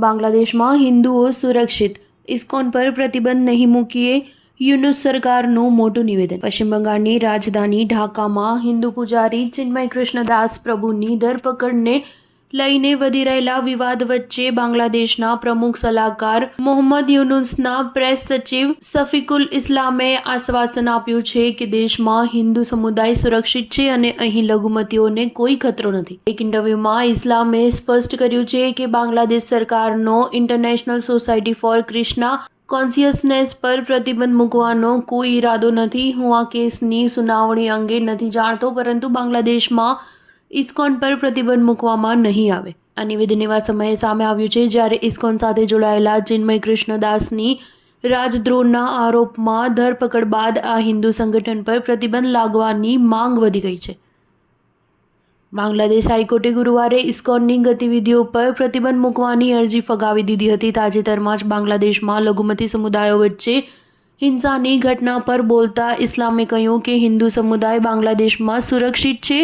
બાંગ્લાદેશમાં હિન્દુઓ સુરક્ષિત, ઇસ્કોન પર પ્રતિબંધ નહીં મૂકીએ, યુનુસ સરકારનું મોટું નિવેદન. પશ્ચિમ બંગાળની રાજધાની ઢાકામાં હિન્દુ પૂજારી ચિન્મય કૃષ્ણદાસ પ્રભુની ધરપકડને લઈને વધી રહેલા વિવાદ વચ્ચે બાંગ્લાદેશના પ્રમુખ સલાહકાર મોહમ્મદ યુનુસના પ્રેસ સચિવ સફીકુલ ઇસ્લામે આશ્વાસન આપ્યું છે કે દેશમાં હિન્દુ સમુદાય સુરક્ષિત છે અને અહીં લઘુમતીઓને કોઈ ખતરો નથી. એક ઇન્ટરવ્યુમાં ઇસ્લામે સ્પષ્ટ કર્યું છે કે બાંગ્લાદેશ સરકારનો international society for Krishna consciousness પર પ્રતિબંધ મૂકવાનો કોઈ ઈરાદો નથી. હું આ કેસની સુનાવણી અંગે નથી જાણતો, પરંતુ બાંગ્લાદેશમાં ઇસ્કોન પર પ્રતિબંધ મૂકવામાં નહીં આવે. આ નિવેદન એવા સમયે સામે આવ્યું છે જ્યારે ઇસ્કોન સાથે જોડાયેલા ચિન્મય કૃષ્ણદાસની રાજદ્રોહના આરોપમાં ધરપકડ બાદ આ હિન્દુ સંગઠન પર પ્રતિબંધ લાગવાની માંગ વધી ગઈ છે. બાંગ્લાદેશ હાઈકોર્ટે ગુરુવારે ઇસ્કોનની ગતિવિધિઓ પર પ્રતિબંધ મૂકવાની અરજી ફગાવી દીધી હતી. તાજેતરમાં જ બાંગ્લાદેશમાં લઘુમતી સમુદાયો વચ્ચે હિંસાની ઘટના પર બોલતા ઇસ્લામે કહ્યું કે હિન્દુ સમુદાય બાંગ્લાદેશમાં સુરક્ષિત છે.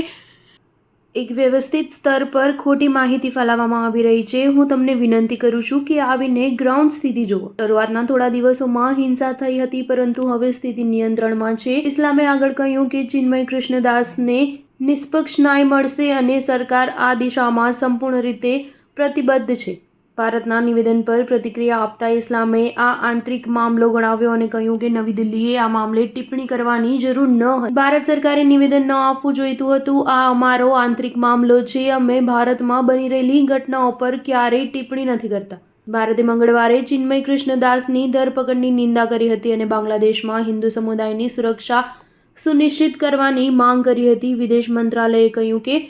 એક વ્યવસ્થિત સ્તર પર ખોટી માહિતી ફેલાવવામાં આવી રહી છે. હું તમને વિનંતી કરું છું કે આવીને ગ્રાઉન્ડ સ્થિતિ જુઓ. શરૂઆતના થોડા દિવસોમાં હિંસા થઈ હતી, પરંતુ હવે સ્થિતિ નિયંત્રણમાં છે. ઇસ્લામે આગળ કહ્યું કે ચિન્મય કૃષ્ણદાસને નિષ્પક્ષ ન્યાય મળશે અને સરકાર આ દિશામાં સંપૂર્ણ રીતે પ્રતિબદ્ધ છે. ભારતના નિવેદન પર પ્રતિક્રિયા આપતા ઇસ્લામે આ આંતરિક મામલો ગણાવ્યો અને કહ્યું કે નવી દિલ્હીએ આ મામલે ટિપ્પણી કરવાની જરૂર ન હતી. ભારત સરકારે નિવેદન ન આપવું જોઈતું હતું. આ અમારો આંતરિક મામલો છે. અમે ભારતમાં બની રહેલી ઘટનાઓ પર ક્યારેય ટિપ્પણી નથી કરતા. ભારતે મંગળવારે ચિન્મય કૃષ્ણદાસની ધરપકડની નિંદા કરી હતી અને બાંગ્લાદેશમાં હિન્દુ સમુદાયની સુરક્ષા સુનિશ્ચિત કરવાની માંગ કરી હતી. વિદેશ મંત્રાલયે કહ્યું કે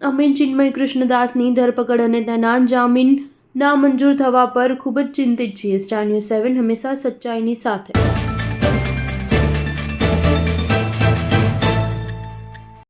અમે ચિન્મય કૃષ્ણદાસની ધરપકડ અને તેના જામીન નામંજૂર થવા પર ખૂબ જ ચિંતિત છીએ. સ્ટાર ન્યૂઝ 7 હંમેશા સચ્ચાઈની સાથે.